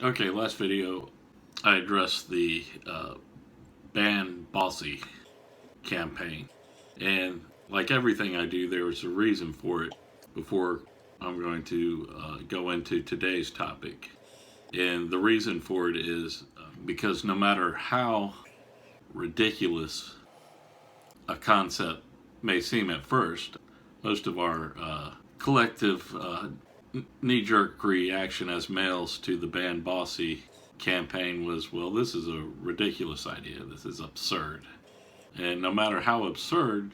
Okay, last video I addressed the Ban Bossy campaign. And like everything I do, there was a reason for it before I'm going to go into today's topic. And the reason for it is because no matter how ridiculous a concept may seem at first, most of our collective knee-jerk reaction as males to the Ban Bossy campaign was, well, this is a ridiculous idea. This is absurd. And no matter how absurd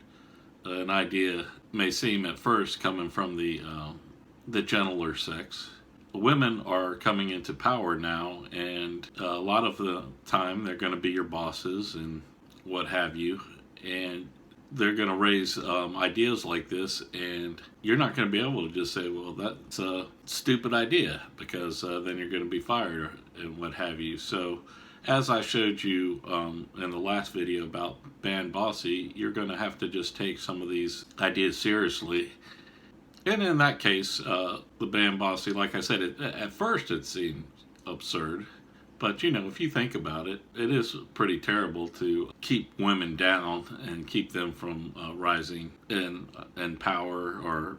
an idea may seem at first, coming from the gentler sex, women are coming into power now, and a lot of the time they're going to be your bosses and what have you, and they're going to raise ideas like this, and you're not going to be able to just say, well, that's a stupid idea, because then you're going to be fired and what have you. So as I showed you in the last video about Ban Bossy, you're going to have to just take some of these ideas seriously. And in that case, the Ban Bossy, like I said, at first it seemed absurd. But, you know, if you think about it, it is pretty terrible to keep women down and keep them from rising in power or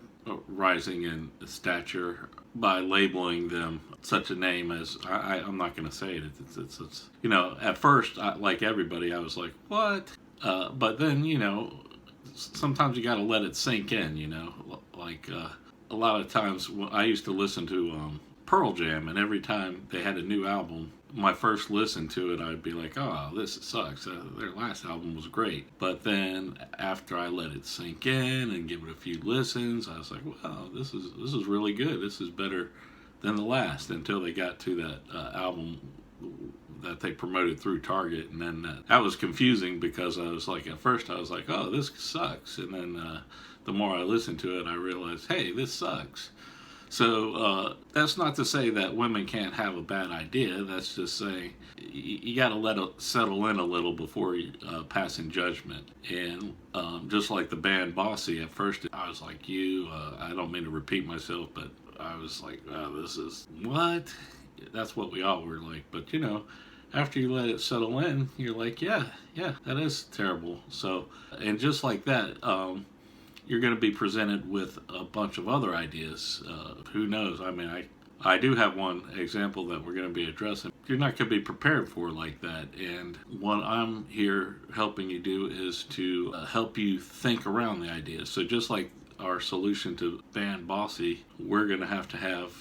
rising in stature by labeling them such a name as, I'm not going to say it. It's you know, at first, like everybody, I was like, what? But then, you know, sometimes you got to let it sink in, you know. Like a lot of times I used to listen to Pearl Jam, and every time they had a new album, my first listen to it, I'd be like, oh, this sucks. Their last album was great. But then after I let it sink in and give it a few listens, I was like, wow, this is really good. This is better than the last, until they got to that album that they promoted through Target. And then that was confusing, because I was like, at first I was like, oh, this sucks. And then the more I listened to it, I realized, hey, this sucks. So that's not to say that women can't have a bad idea. That's just saying you got to let it settle in a little before you passing judgment. And just like the Ban Bossy, at first I was like you. I don't mean to repeat myself, but I was like, oh, this is what? That's what we all were like. But, you know, after you let it settle in, you're like, yeah, that is terrible. So, and just like that, you're going to be presented with a bunch of other ideas. Who knows? I mean, I do have one example that we're going to be addressing. You're not going to be prepared for like that. And what I'm here helping you do is to help you think around the ideas. So just like our solution to Ban Bossy, we're going to have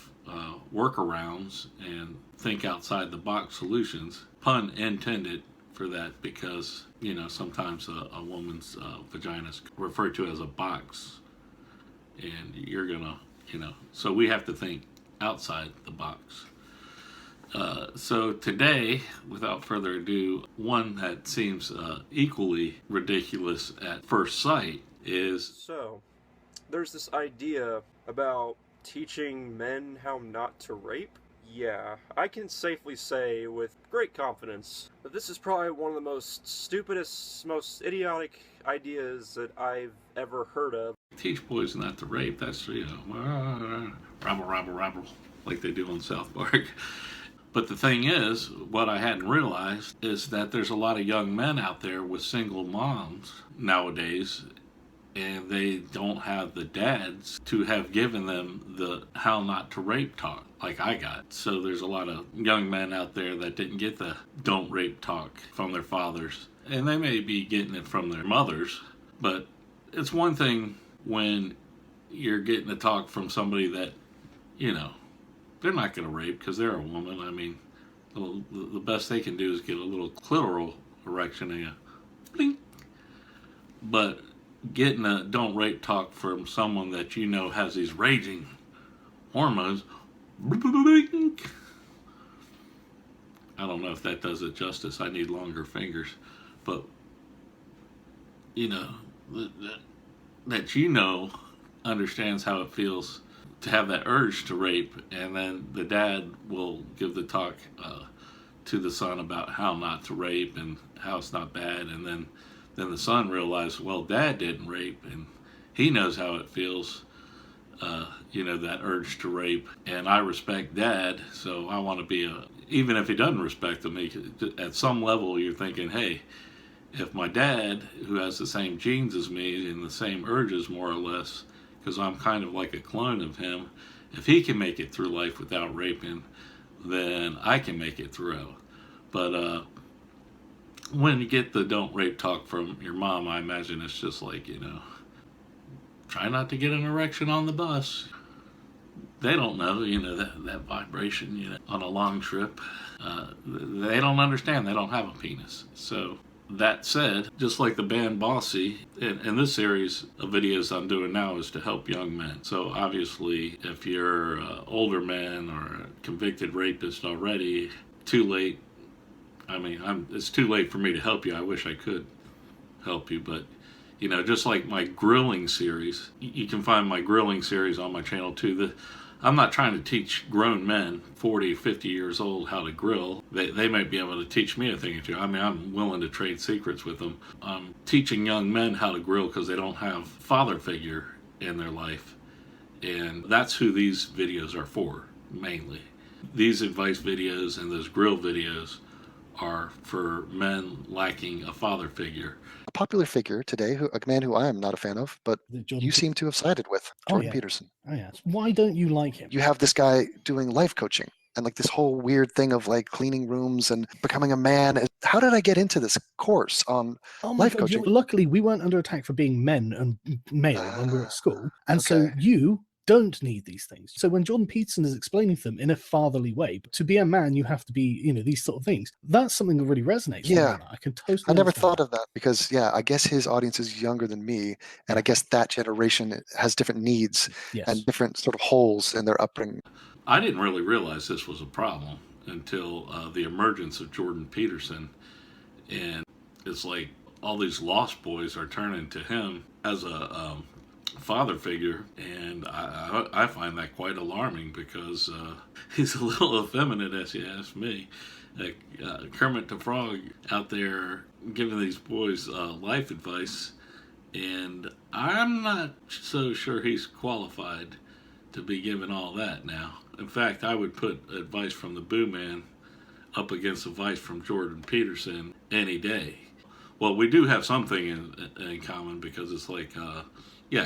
workarounds and think outside the box solutions. Pun intended for that, because, you know, sometimes a woman's vagina is referred to as a box, and you're gonna, you know, so we have to think outside the box. So today, without further ado, one that seems equally ridiculous at first sight is, so there's this idea about teaching men how not to rape. Yeah, I can safely say with great confidence that this is probably one of the most stupidest, most idiotic ideas that I've ever heard of. teach boys not to rape. That's, you know, rabble, like they do on South Park. But the thing is, what I hadn't realized is that there's a lot of young men out there with single moms nowadays, and they don't have the dads to have given them the how not to rape talk like I got. So there's a lot of young men out there that didn't get the don't rape talk from their fathers, and they may be getting it from their mothers. But it's one thing when you're getting a talk from somebody that, you know, they're not going to rape because they're a woman. I mean, the best they can do is get a little clitoral erection and a blink. But getting a don't rape talk from someone that you know has these raging hormones, I don't know if that does it justice. I need longer fingers. But, you know, that you know understands how it feels to have that urge to rape, and then the dad will give the talk to the son about how not to rape and how it's not bad, and then the son realizes, well, dad didn't rape, and he knows how it feels that urge to rape. And I respect Dad, so I want to be even if he doesn't respect him, at some level you're thinking, hey, if my dad, who has the same genes as me and the same urges more or less, because I'm kind of like a clone of him, if he can make it through life without raping, then I can make it through. But when you get the don't rape talk from your mom, I imagine it's just like, try not to get an erection on the bus. They don't know, that vibration, on a long trip. They don't understand. They don't have a penis. So that said, just like the band Bossy, in this series of videos I'm doing now is to help young men. So obviously, if you're an older man or a convicted rapist already, too late. I mean, it's too late for me to help you. I wish I could help you, but just like my grilling series, you can find my grilling series on my channel too. I'm not trying to teach grown men, 40, 50 years old, how to grill. They might be able to teach me a thing or two. I mean, I'm willing to trade secrets with them. I'm teaching young men how to grill because they don't have a father figure in their life. And that's who these videos are for, mainly. These advice videos and those grill videos are for men lacking a father figure. A popular figure today, a man who I am not a fan of, but you seem to have sided with, Jordan Peterson. Oh, yes. Why don't you like him? You have this guy doing life coaching and like this whole weird thing of like cleaning rooms and becoming a man. How did I get into this course on life coaching? Luckily, we weren't under attack for being men and male when we were at school. And so you don't need these things. So when Jordan Peterson is explaining them in a fatherly way, to be a man, you have to be, these sort of things. That's something that really resonates. Yeah. I can totally I never thought of that because, I guess his audience is younger than me. And I guess that generation has different needs and different sort of holes in their upbringing. I didn't really realize this was a problem until the emergence of Jordan Peterson. And it's like all these lost boys are turning to him as a father figure, and I find that quite alarming because he's a little effeminate, as you ask me. Kermit the Frog out there giving these boys life advice, and I'm not so sure he's qualified to be giving all that now. In fact, I would put advice from the BooMan up against advice from Jordan Peterson any day. Well, we do have something in common because it's like,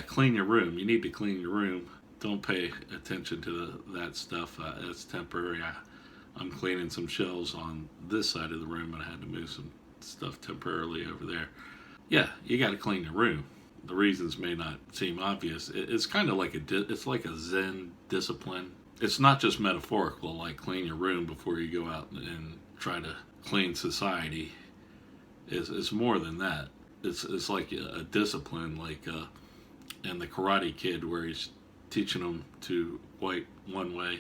clean your room. You need to clean your room. Don't pay attention to that stuff. It's temporary. I'm cleaning some shelves on this side of the room, and I had to move some stuff temporarily over there. Yeah, you got to clean your room. The reasons may not seem obvious. It's kind of like it's like a Zen discipline. It's not just metaphorical, like clean your room before you go out and try to clean society. It's more than that. It's like a discipline, like in the Karate Kid, where he's teaching them to wipe one way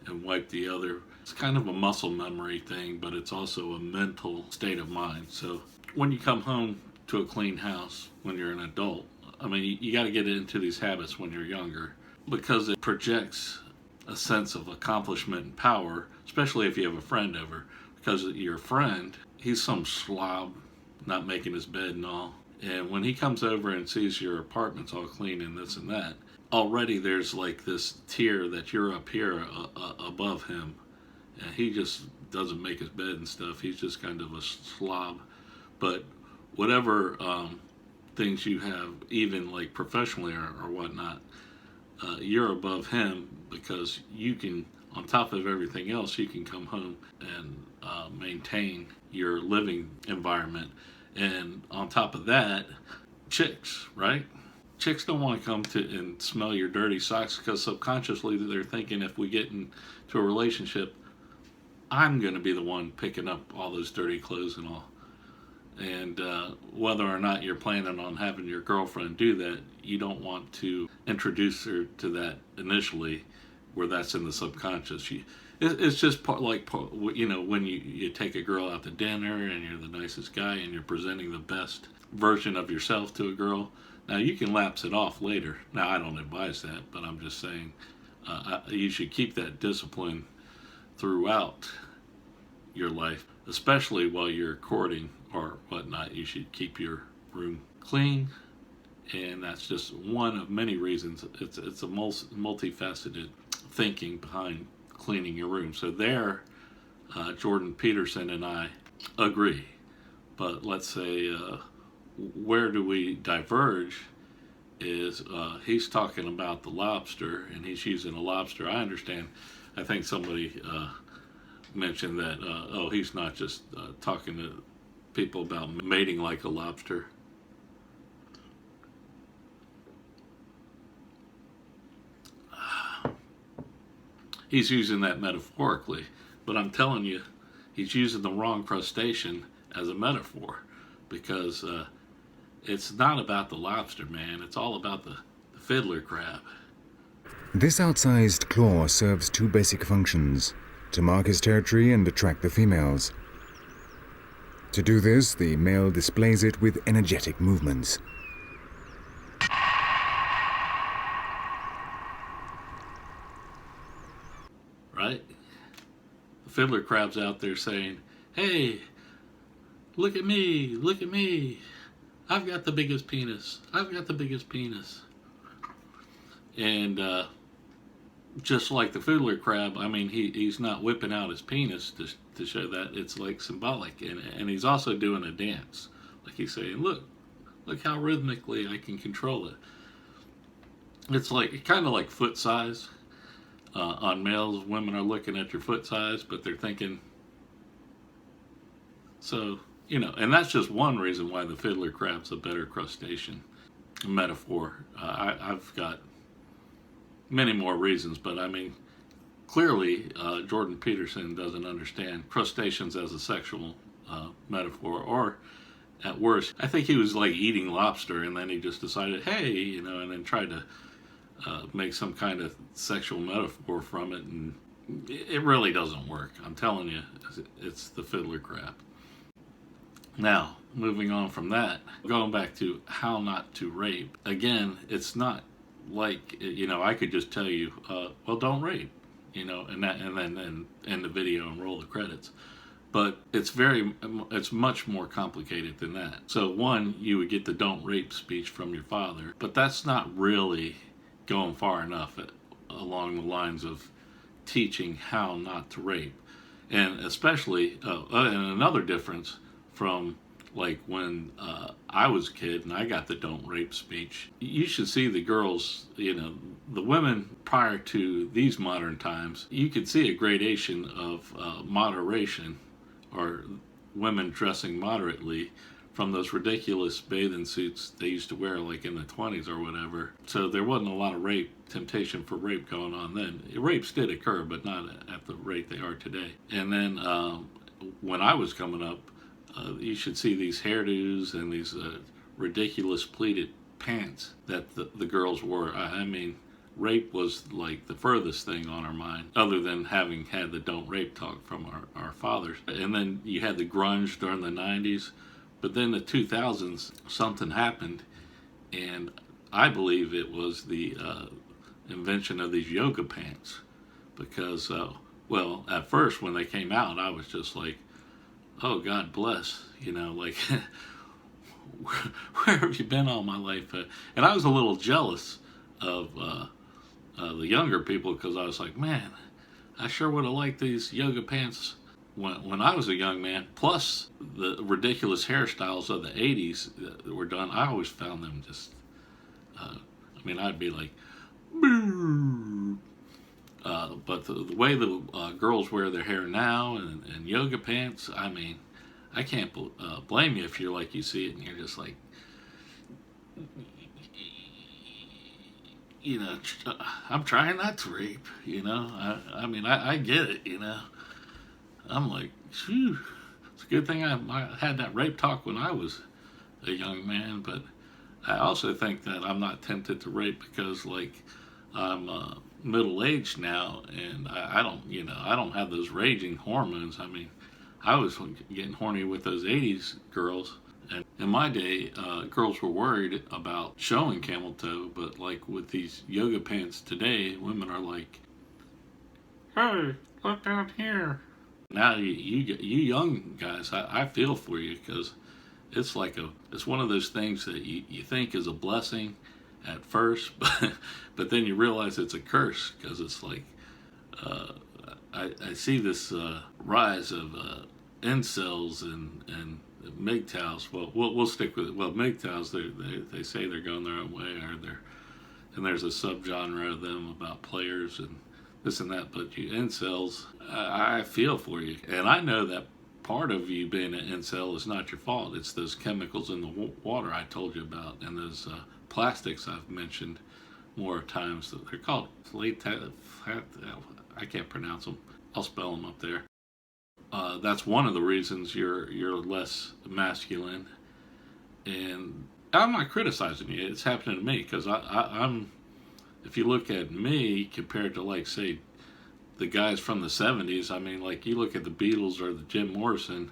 and wipe the other. It's kind of a muscle memory thing, but it's also a mental state of mind. So when you come home to a clean house when you're an adult, I mean, you got to get into these habits when you're younger because it projects a sense of accomplishment and power, especially if you have a friend over, because your friend, he's some slob, not making his bed and all. And when he comes over and sees your apartment's all clean and this and that, already there's like this tier that you're up here above him. And he just doesn't make his bed and stuff. He's just kind of a slob. But whatever things you have, even like professionally or whatnot, you're above him because you can, on top of everything else, you can come home and maintain your living environment. And on top of that, chicks, right? Chicks don't want to come to and smell your dirty socks because subconsciously they're thinking if we get into a relationship, I'm going to be the one picking up all those dirty clothes and all. And whether or not you're planning on having your girlfriend do that, you don't want to introduce her to that initially, where that's in the subconscious. It's just when you take a girl out to dinner and you're the nicest guy and you're presenting the best version of yourself to a girl. Now you can lapse it off later. Now I don't advise that, but I'm just saying you should keep that discipline throughout your life, especially while you're courting or whatnot. You should keep your room clean And that's just one of many reasons. It's a multifaceted thinking behind cleaning your room. So there, Jordan Peterson and I agree. But let's say where do we diverge is he's talking about the lobster, and he's using a lobster. I understand. I think somebody mentioned that, he's not just talking to people about mating like a lobster. He's using that metaphorically, but I'm telling you, he's using the wrong crustacean as a metaphor, because it's not about the lobster, man. It's all about the fiddler crab. This outsized claw serves two basic functions: to mark his territory and attract the females. To do this, the male displays it with energetic movements. Right? The fiddler crab's out there saying, hey, look at me, look at me. I've got the biggest penis. I've got the biggest penis. And just like the fiddler crab, I mean, he's not whipping out his penis to show that. It's like symbolic. And he's also doing a dance. Like he's saying, look how rhythmically I can control it. It's like kind of like foot size. On males, women are looking at your foot size, but they're thinking, so, and that's just one reason why the fiddler crab's a better crustacean metaphor. I've got many more reasons, but I mean, clearly Jordan Peterson doesn't understand crustaceans as a sexual metaphor, or at worst, I think he was like eating lobster and then he just decided, hey, and then tried to make some kind of sexual metaphor from it, and it really doesn't work. I'm telling you, it's the fiddler crab. Now, moving on from that, going back to how not to rape. Again, it's not like, I could just tell you, well, don't rape, and then end the video and roll the credits. But it's much more complicated than that. So one, you would get the don't rape speech from your father, but that's not really going far enough along the lines of teaching how not to rape. And especially, and another difference from like when I was a kid and I got the don't rape speech, you should see the girls, the women prior to these modern times, you could see a gradation of moderation, or women dressing moderately, from those ridiculous bathing suits they used to wear like in the 20s or whatever. So there wasn't a lot of temptation for rape going on then. Rapes did occur, but not at the rate they are today. And then when I was coming up, you should see these hairdos and these ridiculous pleated pants that the girls wore. I mean, rape was like the furthest thing on our mind, other than having had the don't rape talk from our fathers. And then you had the grunge during the 90s. But then the 2000s, something happened, and I believe it was the invention of these yoga pants. Because, at first when they came out, I was just like, oh, God bless, like, where have you been all my life? And I was a little jealous of the younger people, because I was like, man, I sure would have liked these yoga pants when I was a young man, plus the ridiculous hairstyles of the 80s that were done. I always found them just, I'd be like, boo. But the way the girls wear their hair now and yoga pants, I can't blame you if you're like, you see it and you're just like, I'm trying not to rape, I get it, I'm like, phew, it's a good thing I had that rape talk when I was a young man. But I also think that I'm not tempted to rape because, like, I'm middle-aged now, and I don't have those raging hormones. I was getting horny with those 80s girls. And in my day, girls were worried about showing camel toe, but like with these yoga pants today, women are like, hey, look down here. Now, you young guys, I feel for you, because it's one of those things that you think is a blessing at first, but then you realize it's a curse, because it's like, I see this rise of incels and MGTOWs. Well, we'll stick with it. Well, MGTOWs, they say they're going their own way, and there's a subgenre of them about players and this and that. But you incels, I feel for you, and I know that part of you being an incel is not your fault. It's those chemicals in the water I told you about, and those plastics I've mentioned more times. They're called I can't pronounce them. I'll spell them up there. That's one of the reasons you're less masculine. And I'm not criticizing you. It's happening to me, because I'm. If you look at me compared to, like, say, the guys from the 70s, I mean, like, you look at the Beatles or the Jim Morrison,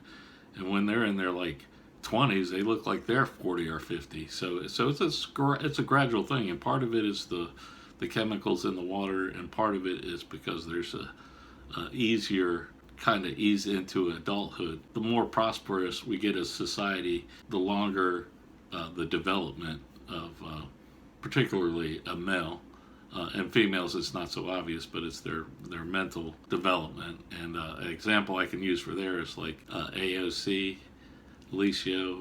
and when they're in their, like, 20s, they look like they're 40 or 50. So it's a gradual thing, and part of it is the chemicals in the water, and part of it is because there's a easier kind of ease into adulthood. The more prosperous we get as society, the longer the development of particularly a male. And females, it's not so obvious, but it's their mental development. And an example I can use for there is like AOC, Alicia,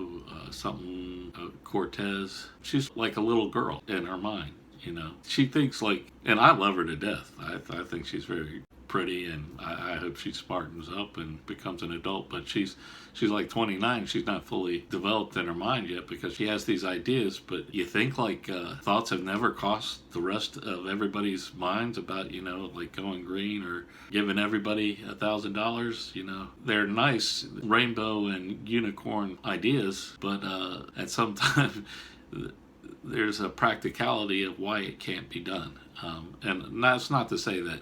Cortez. She's like a little girl in her mind, you know. She thinks like, and I love her to death. I think she's very pretty, and I hope she smartens up and becomes an adult. But she's like 29. She's not fully developed in her mind yet, because she has these ideas. But you think like thoughts have never crossed the rest of everybody's minds about, you know, like going green or giving everybody $1,000. You know, they're nice rainbow and unicorn ideas, but at some time there's a practicality of why it can't be done. And that's not to say that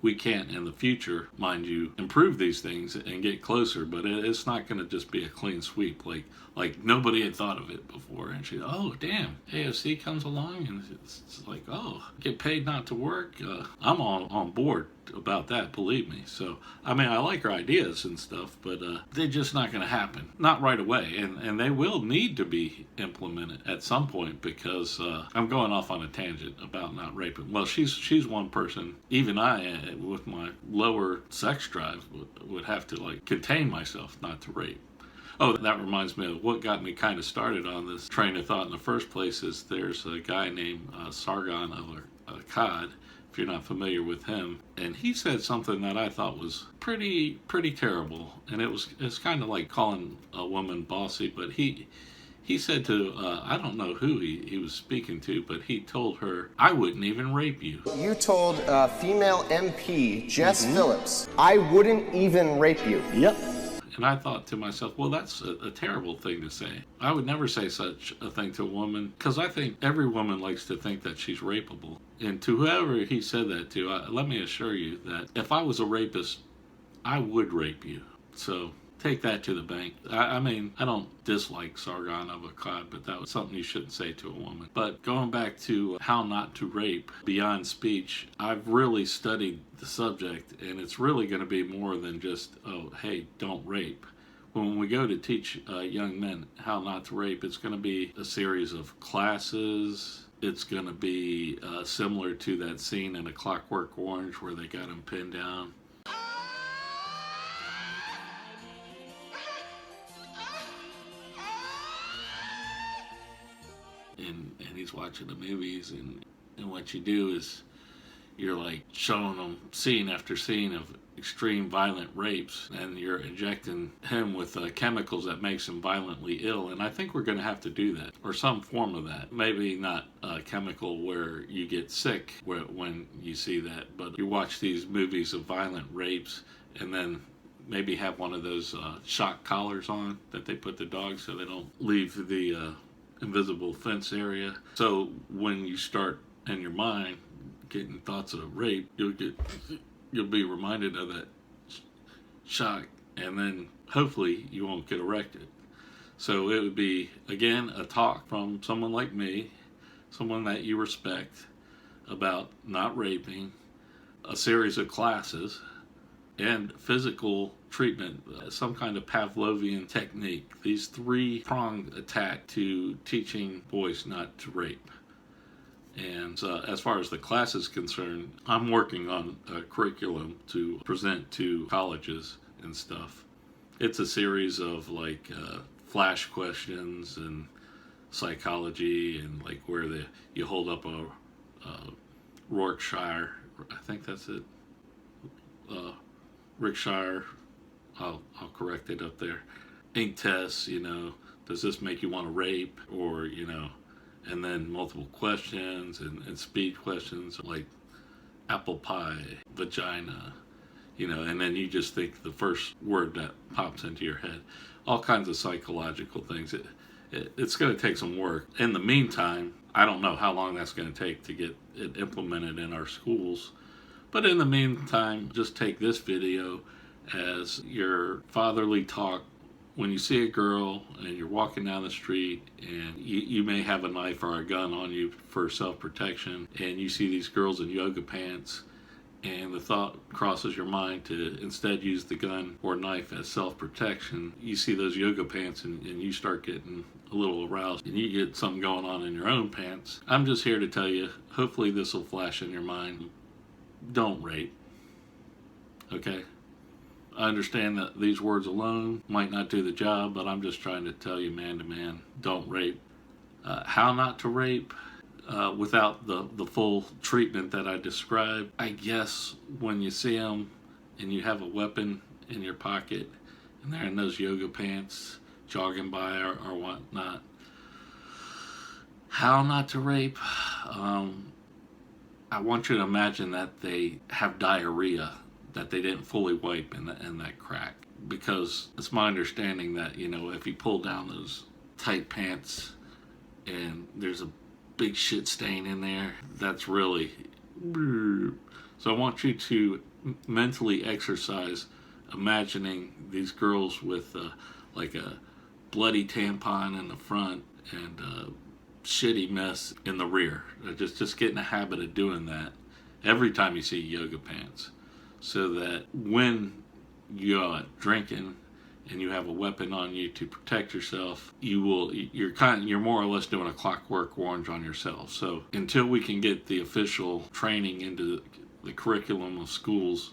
we can't in the future, mind you, improve these things and get closer, but it's not going to just be a clean sweep. Like nobody had thought of it before, and she, oh damn, AOC comes along, and it's like, oh, get paid not to work. I'm on board about that, believe me. So I mean, I like her ideas and stuff, but they're just not going to happen, not right away, and they will need to be implemented at some point, because I'm going off on a tangent about not raping. Well, she's one person. Even I, with my lower sex drive, would have to like contain myself not to rape. Oh, that reminds me of what got me kind of started on this train of thought in the first place. Is there's a guy named Sargon of Akkad, if you're not familiar with him, and he said something that I thought was pretty terrible, and it's kind of like calling a woman bossy, but he said to, I don't know who he was speaking to, but he told her, I wouldn't even rape you. You told female MP, Jess Phillips, I wouldn't even rape you. Yep. And I thought to myself, well, that's a terrible thing to say. I would never say such a thing to a woman, because I think every woman likes to think that she's rapeable. And to whoever he said that to, let me assure you that if I was a rapist, I would rape you. So take that to the bank. I mean, I don't dislike Sargon of Akkad, but that was something you shouldn't say to a woman. But going back to how not to rape beyond speech, I've really studied the subject, and it's really going to be more than just, oh, hey, don't rape. When we go to teach young men how not to rape, it's going to be a series of classes. It's going to be similar to that scene in A Clockwork Orange where they got him pinned down. And he's watching the movies, and what you do is you're like showing him scene after scene of extreme violent rapes, and you're injecting him with chemicals that makes him violently ill. And I think we're going to have to do that, or some form of that. Maybe not a chemical where you get sick when you see that, but you watch these movies of violent rapes, and then maybe have one of those shock collars on that they put the dogs so they don't leave the invisible fence area. So when you start in your mind getting thoughts of rape, you'll be reminded of that shock, and then hopefully you won't get erected. So it would be, again, a talk from someone like me, someone that you respect, about not raping, a series of classes, and physical treatment, some kind of Pavlovian technique. These three-pronged attack to teaching boys not to rape. And as far as the class is concerned, I'm working on a curriculum to present to colleges and stuff. It's a series of like flash questions and psychology, and like where you hold up a Rorschach, I think that's it, Rickshire, I'll correct it up there, ink tests, does this make you want to rape, or and then multiple questions and speed questions like apple pie, vagina, and then you just think the first word that pops into your head. All kinds of psychological things. It's going to take some work. In the meantime, I don't know how long that's going to take to get it implemented in our schools. But in the meantime, just take this video as your fatherly talk. When you see a girl and you're walking down the street and you may have a knife or a gun on you for self-protection, and you see these girls in yoga pants, and the thought crosses your mind to instead use the gun or knife as self-protection, you see those yoga pants and you start getting a little aroused and you get something going on in your own pants. I'm just here to tell you, hopefully this will flash in your mind. Don't rape. Okay? I understand that these words alone might not do the job, but I'm just trying to tell you man to man, don't rape. How not to rape without the full treatment that I described. I guess when you see them and you have a weapon in your pocket and they're in those yoga pants jogging by or whatnot, how not to rape? I want you to imagine that they have diarrhea that they didn't fully wipe in that crack. Because it's my understanding that, if you pull down those tight pants and there's a big shit stain in there, that's really... So I want you to mentally exercise imagining these girls with like a bloody tampon in the front and a shitty mess in the rear. Just get in the habit of doing that every time you see yoga pants, so that when you're drinking and you have a weapon on you to protect yourself, you're more or less doing a Clockwork Orange on yourself. So until we can get the official training into the curriculum of schools,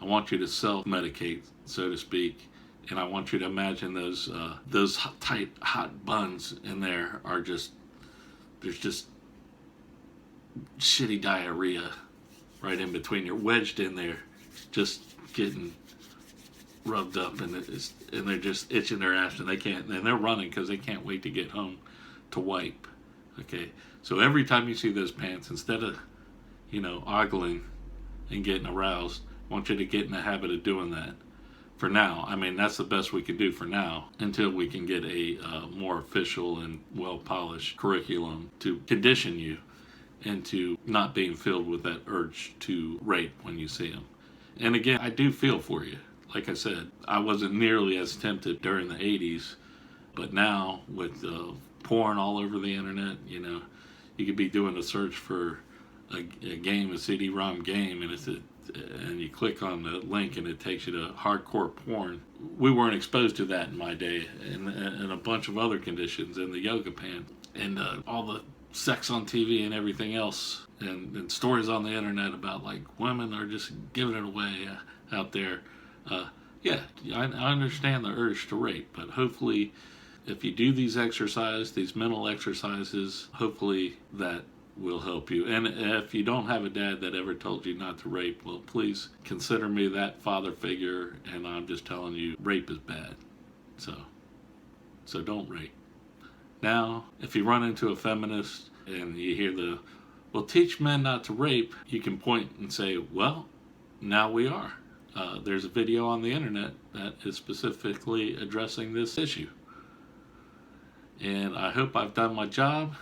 I want you to self-medicate, so to speak, and I want you to imagine those tight hot buns in there there's just shitty diarrhea right in between. You're wedged in there, just getting rubbed up, and they're just itching their ass, and they're running because they can't wait to get home to wipe. Okay, so every time you see those pants, instead of ogling and getting aroused, I want you to get in the habit of doing that. For now, that's the best we can do for now, until we can get a more official and well-polished curriculum to condition you into not being filled with that urge to rape when you see them. And again, I do feel for you. Like I said, I wasn't nearly as tempted during the 80s, but now with porn all over the internet, you could be doing a search for a game, a CD-ROM game, and you click on the link and it takes you to hardcore porn. We weren't exposed to that in my day, and a bunch of other conditions, in the yoga pants, and all the sex on TV and everything else, and stories on the internet about like women are just giving it away out there. Yeah, I understand the urge to rape, but hopefully if you do these mental exercises, hopefully that will help you. And if you don't have a dad that ever told you not to rape, well, please consider me that father figure, and I'm just telling you, rape is bad. So don't rape. Now, if you run into a feminist and you hear well, teach men not to rape, you can point and say, well, now we are. There's a video on the internet that is specifically addressing this issue. And I hope I've done my job,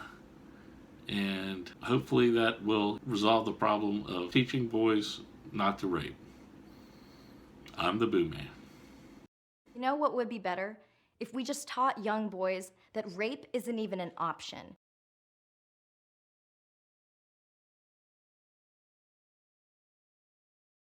and hopefully that will resolve the problem of teaching boys not to rape. I'm the BooMan. You know what would be better? If we just taught young boys that rape isn't even an option.